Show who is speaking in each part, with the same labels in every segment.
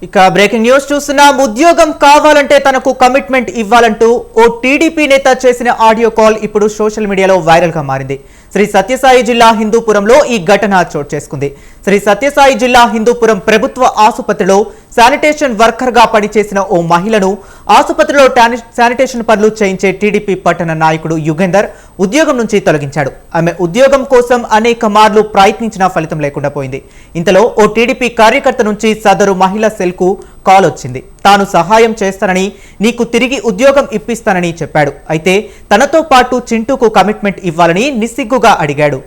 Speaker 1: ఇక breaking news చూస్తున్నాం. ఉద్యోగం కావాలంటే తనకు కమిట్మెంట్ ఇవ్వాలంటూ ఓ టీడీపీ నేత చేసిన ఆడియో కాల్ ఇప్పుడు సోషల్ మీడియాలో వైరల్ గా మారింది. శ్రీ సత్యసాయి జిల్లా హిందూపురంలో ఈ ఘటన చోటు చేసుకుంది. శ్రీ సత్యసాయి జిల్లా హిందూపురం ప్రభుత్వ ఆసుపత్రిలో శానిటేషన్ వర్కర్ గా పనిచేసిన ఓ మహిళను ఆసుపత్రిలో శానిటేషన్ పనులు చేయించే టీడీపీ పట్టణ నాయకుడు యుగేందర్ ఉద్యోగం నుంచి తొలగించాడు. ఆమె ఉద్యోగం కోసం అనేక మార్లు ప్రయత్నించినా ఫలితం లేకుండా పోయింది. ఇంతలో ఓ టీడీపీ కార్యకర్త నుంచి సదరు మహిళ సెల్కు కాల్ వచ్చింది. తాను సహాయం చేస్తానని, నీకు తిరిగి ఉద్యోగం ఇప్పిస్తానని చెప్పాడు. అయితే తనతో పాటు చింటూకు కమిట్మెంట్ ఇవ్వాలని నిస్సిగ్గుగా అడిగాడు.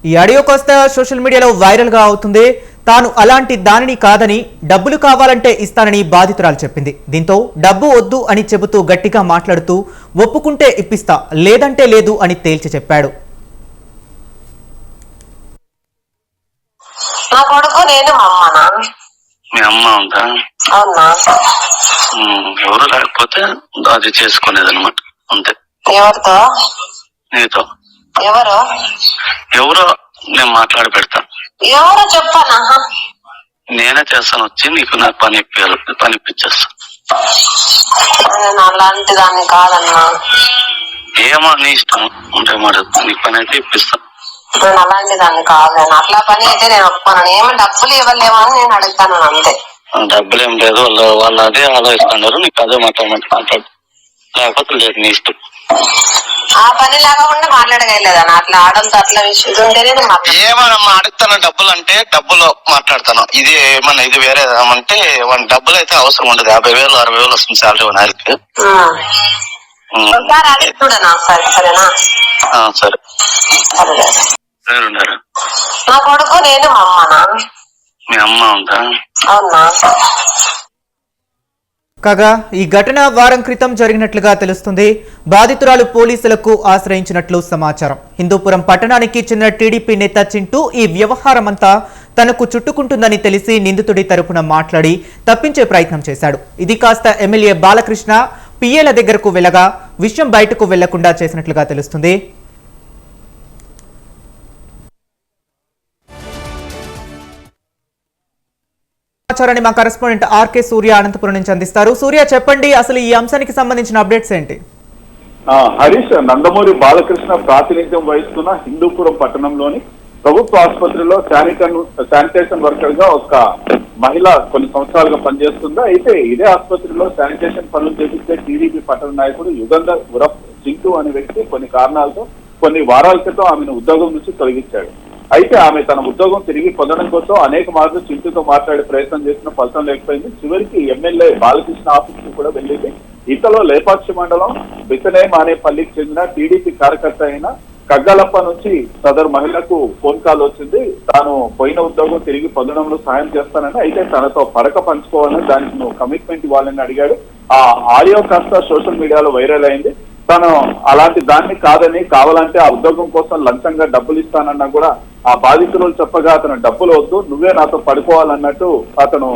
Speaker 1: ఈ ఆడియో కాస్త సోషల్ మీడియాలో వైరల్ గా అవుతుంది. తాను అలాంటి దానిని కాదని, డబ్బులు కావాలంటే ఇస్తానని బాధితురాలు చెప్పింది. దీంతో డబ్బు వద్దు అని చెబుతూ గట్టిగా మాట్లాడుతూ ఒప్పుకుంటే ఇప్పిస్తా, లేదంటే లేదు అని తేల్చి చెప్పాడు.
Speaker 2: నా కొడుకు నేను
Speaker 3: మీ అమ్మ ఉందా? ఎవరు లేకపోతే అది చేసుకునేది అనమాట. అంతే.
Speaker 2: ఎవరితో?
Speaker 3: నీతో.
Speaker 2: ఎవరో
Speaker 3: నేను మాట్లాడి పెడతాను.
Speaker 2: ఎవరో చెప్పానా?
Speaker 3: నేనే చేస్తాను. వచ్చి నీకు నాకు పని ఇప్పించేస్తాను.
Speaker 2: నేను అలాంటి దాన్ని కాదన్నా.
Speaker 3: ఏమో నీ ఇష్టం ఉంటే మాట, నీకు పని అయితే ఇప్పిస్తాను.
Speaker 2: నేను అలాంటి దాన్ని కాదు. అట్లా పని అయితే నేను ఒప్పుకోను. ఏమో డబ్బులు ఇవ్వలేమో అని నేను అడుగుతాను అంతే.
Speaker 3: డబ్బులు ఏం లేదు, వాళ్ళు అదే ఆలోచిస్తున్నారు. నీకు అదే మాట్లాడు, లేకపోతే లేదు, నీ ఇష్టం.
Speaker 2: ఆ పని లేకుండా మాట్లాడగలేదన్న. అట్లా ఆడంతో అట్లా విషయం ఉంటేనే
Speaker 3: ఏమన్నా అడుగుతాను. డబ్బులు అంటే డబ్బులు మాట్లాడతాను. ఇది ఏమన్నా ఇది వేరే అంటే డబ్బులు అయితే అవసరం ఉండదు. 50,000 60,000 వస్తుంది శాలరీ నెలకి.
Speaker 2: చూడనా? సరేనా?
Speaker 3: సరే.
Speaker 2: నా కొడుకు నేను అమ్మనా?
Speaker 3: మీ అమ్మ ఉందా?
Speaker 2: అవునా?
Speaker 1: కాగా ఈ ఘటన వారం క్రితం జరిగినట్లుగా తెలుస్తుంది. బాధితురాలు పోలీసులకు ఆశ్రయించినట్లు సమాచారం. హిందూపురం పట్టణానికి చెందిన టీడీపీ నేత చింటూ ఈ వ్యవహారమంతా తనకు చుట్టుకుంటుందని తెలిసి నిందితుడి తరపున మాట్లాడి తప్పించే ప్రయత్నం చేశాడు. ఇది కాస్త ఎమ్మెల్యే బాలకృష్ణ పిఏల దగ్గరకు వెళ్లగా విషయం బయటకు వెళ్లకుండా చేసినట్లుగా తెలుస్తుంది. సమాచారాన్ని మా కరెస్పాండెంట్ ఆర్కే సూర్య అనంతపురం నుంచి అందిస్తారు. సూర్య, చెప్పండి, అసలు ఈ అంశానికి సంబంధించిన అప్డేట్స్ ఏంటి?
Speaker 4: హరీష్, నందమూరి బాలకృష్ణ ప్రాతినిధ్యం వహిస్తున్న హిందూపురం పట్టణంలోని ప్రభుత్వ ఆసుపత్రిలో శానిటేషన్ వర్కర్ గా ఒక మహిళ కొన్ని సంవత్సరాలుగా పనిచేస్తుంది. అయితే ఇదే ఆసుపత్రిలో శానిటేషన్ పనులు చేపిస్తే టీడీపీ పట్టణ నాయకుడు యుగంధర్ ఉరఫ్ చింటూ అనే వ్యక్తి కొన్ని కారణాలతో కొన్ని వారాల క్రితం ఆమెను ఉద్యోగం నుంచి తొలగించాడు. అయితే ఆమె తన ఉద్యోగం తిరిగి పొందడం కోసం అనేక మార్లు చింటూతో మాట్లాడే ప్రయత్నం చేసిన ఫలితం లేకపోయింది. చివరికి ఎమ్మెల్యే బాలకృష్ణ ఆఫీస్ కు కూడా వెళ్ళింది. ఇంతలో లేపాక్షి మండలం బిసనేం అనే పల్లికి చెందిన టీడీపీ కార్యకర్త అయిన కగ్గలప్ప నుంచి సదరు మహిళకు ఫోన్ కాల్ వచ్చింది. తాను పోయిన ఉద్యోగం తిరిగి పొందడంలో సాయం చేస్తానని, అయితే తనతో పడక పంచుకోవాలని, దానికి నువ్వు కమిట్మెంట్ ఇవ్వాలని అడిగాడు. ఆ ఆడియో కాస్త సోషల్ మీడియాలో వైరల్ అయింది. తను అలాంటి దాన్ని కాదని, కావాలంటే ఆ ఉద్యోగం కోసం లంచంగా డబ్బులు ఇస్తానన్నా కూడా ఆ బాధితులు చెప్పగా అతను డబ్బులు వద్దు, నువ్వే నాతో పడుకోవాలన్నట్టు అతను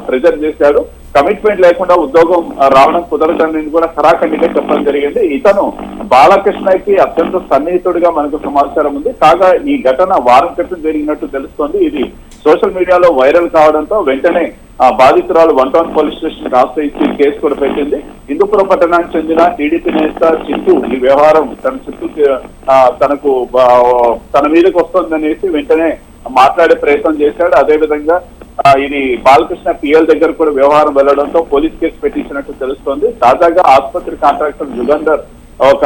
Speaker 4: ప్రెజర్ చేశాడు. కమిట్మెంట్ లేకుండా ఉద్యోగం రావడం కుదరదని కూడా ఖరాఖండిగా చెప్పడం జరిగింది. ఇతను బాలకృష్ణకి అత్యంత సన్నిహితుడిగా మనకు సమాచారం ఉంది. కాగా ఈ ఘటన వారం క్రితం జరిగినట్టు తెలుస్తోంది. ఇది సోషల్ మీడియాలో వైరల్ కావడంతో వెంటనే ఆ బాధితురాలు 1 టౌన్ పోలీస్ స్టేషన్ కి ఆశ్రయించి కేసు కూడా పెట్టింది. హిందూపురం పట్టణానికి చెందిన టీడీపీ నేత చింటూ ఈ వ్యవహారం తన మీదకి వస్తుందనేసి వెంటనే మాట్లాడే ప్రయత్నం చేశాడు. అదేవిధంగా ఇది బాలకృష్ణ పిఎల్ దగ్గర కూడా వ్యవహారం వెళ్లడంతో పోలీస్ కేసు పెట్టించినట్టు తెలుస్తోంది. తాజాగా ఆసుపత్రి కాంట్రాక్టర్ యుగంధర్ ఒక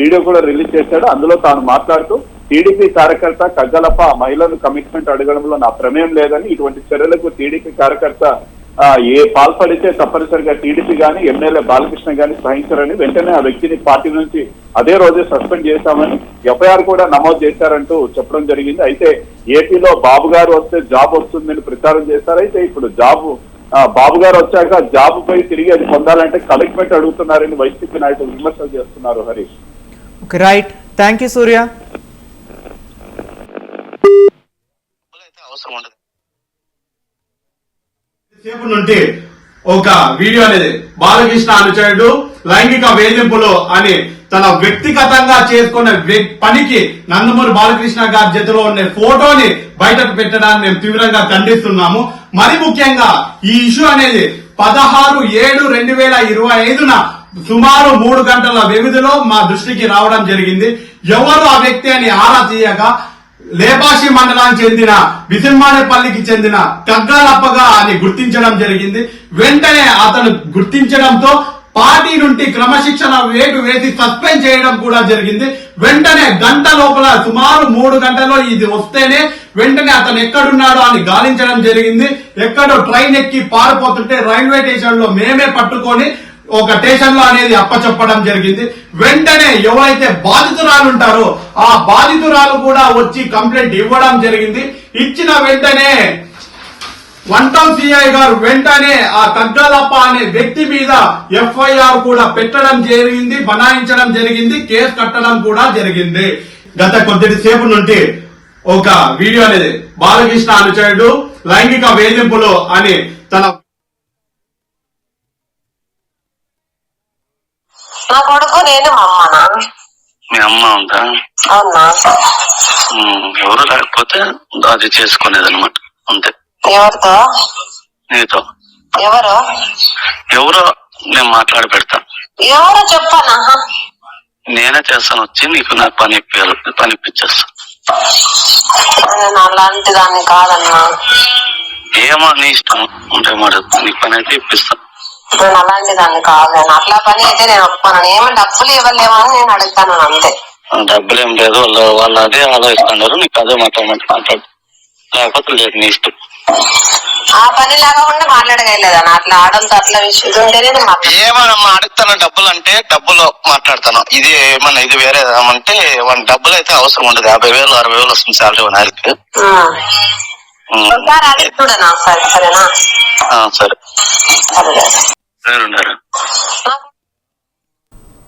Speaker 4: వీడియో కూడా రిలీజ్ చేశాడు. అందులో తాను మాట్లాడుతూ టీడీపీ కార్యకర్త కగ్గలప్ప మహిళను కమిట్మెంట్ అడగడంలో నా ప్రమేయం లేదని, ఇటువంటి చర్యలకు టీడీపీ కార్యకర్త పాల్పడితే తప్పనిసరిగా టీడీపీ గాని ఎమ్మెల్యే బాలకృష్ణ గాని సహించారని, వెంటనే ఆ వ్యక్తిని పార్టీ నుంచి అదే రోజే సస్పెండ్ చేశామని ఎఫ్ఐఆర్ కూడా నమోదు చేశారంటూ చెప్పడం జరిగింది. అయితే ఏపీలో బాబు గారు వస్తే జాబ్ వస్తుందని ప్రచారం చేశారు. అయితే ఇప్పుడు బాబు గారు వచ్చాక జాబ్ పై తిరిగి అది పొందాలంటే కమిట్మెంట్ అడుగుతున్నారని వైసీపీ నాయకులు విమర్శలు చేస్తున్నారు. హరీష్.
Speaker 1: రైట్, థ్యాంక్ యూ సూర్య.
Speaker 3: అవసరం ఉండదు.
Speaker 5: సేపు నుండి ఒక వీడియో అనేది బాలకృష్ణ అనుచరుడు లైంగిక వేధింపులు అని తన వ్యక్తిగతంగా చేసుకున్న పనికి నందమూరి బాలకృష్ణ గారి జతలో ఉన్న ఫోటోని బయటకు పెట్టడాన్ని మేము తీవ్రంగా ఖండిస్తున్నాము. మరి ముఖ్యంగా ఈ ఇష్యూ అనేది 16/7/2025 సుమారు 3 గంటల వ్యవధిలో మా దృష్టికి రావడం జరిగింది. ఎవరు ఆ వ్యక్తి అని ఆరా తీయగా లేపాషి మండలానికి చెందిన విసింహానేపల్లికి చెందిన కగ్గాలప్పగా అని గుర్తించడం జరిగింది. వెంటనే అతను గుర్తించడంతో పార్టీ నుండి క్రమశిక్షణ వేటు వేసి సస్పెండ్ చేయడం కూడా జరిగింది. వెంటనే గంట లోపల సుమారు 3 గంటలో ఇది వస్తేనే వెంటనే అతను ఎక్కడున్నాడో అని గాలించడం జరిగింది. ఎక్కడో ట్రైన్ ఎక్కి పారిపోతుంటే రైల్వే స్టేషన్ లో మేమే పట్టుకొని ఒక స్టేషన్ లో అనేది అప్పచెప్పడం జరిగింది. వెంటనే ఎవరైతే బాధితురాలు ఉంటారో ఆ బాధితురాలు కూడా వచ్చి కంప్లైంట్ ఇవ్వడం జరిగింది. ఇచ్చిన వెంటనే 1 టౌన్ సిఐ గారు వెంటనే ఆ కగ్గాలప్ప అనే వ్యక్తి మీద ఎఫ్ఐఆర్ కూడా పెట్టడం జరిగింది, బనాయించడం జరిగింది, కేసు కట్టడం కూడా జరిగింది. గత కొద్దిసేపు నుండి ఒక వీడియో అనేది బాలకృష్ణ అనుచరుడు లైంగిక వేధింపులు అని తన
Speaker 2: నా కొడుకు నేను మా అమ్మనా?
Speaker 3: మీ అమ్మ ఉందా?
Speaker 2: అవునా?
Speaker 3: ఎవరు లేకపోతే అది చేసుకునేది అనమాట, అంతే.
Speaker 2: ఎవరితో?
Speaker 3: నీతో.
Speaker 2: ఎవరు?
Speaker 3: ఎవరో నేను మాట్లాడి పెడతా.
Speaker 2: ఎవరో చెప్పనా?
Speaker 3: నేనే చేస్తాను, వచ్చి నీకు నాకు పని ఇప్పించేస్తా.
Speaker 2: నేను అలాంటి దాన్ని కాదన్నా.
Speaker 3: ఏమో నీ ఇష్టం ఉంటే మాట, నీకు పని అయితే ఇప్పిస్తా.
Speaker 2: నేను అలాంటి దాన్ని కాదు. అట్లా పని అయితే నేను ఒప్పుకోను. ఏమో డబ్బులు ఇవ్వలేమో అని నేను అడుగుతాను అంతే.
Speaker 3: డబ్బులు ఏం లేదు, వాళ్ళు అదే ఆలోచిస్తున్నారు. నీకు అదే మాట్లాడు, లేకపోతే లేదు, నీ ఇష్టం.
Speaker 2: ఆ పని లేకుండా మాట్లాడగలేదా? అట్లా ఆడంతో అట్లా విషయం ఉంటేనే
Speaker 3: ఏమన్నా అడుగుతాను. డబ్బులు అంటే డబ్బులు మాట్లాడతాను. ఇది ఏమన్నా ఇది వేరే అంటే డబ్బులు అయితే అవసరం ఉండదు. 50,000 60,000 వస్తుంది శాలరీ నెలకి.
Speaker 2: ఒకసారి అడిగి చూడనా? సరేనా?
Speaker 3: సరే.
Speaker 2: సరే.
Speaker 3: సరే.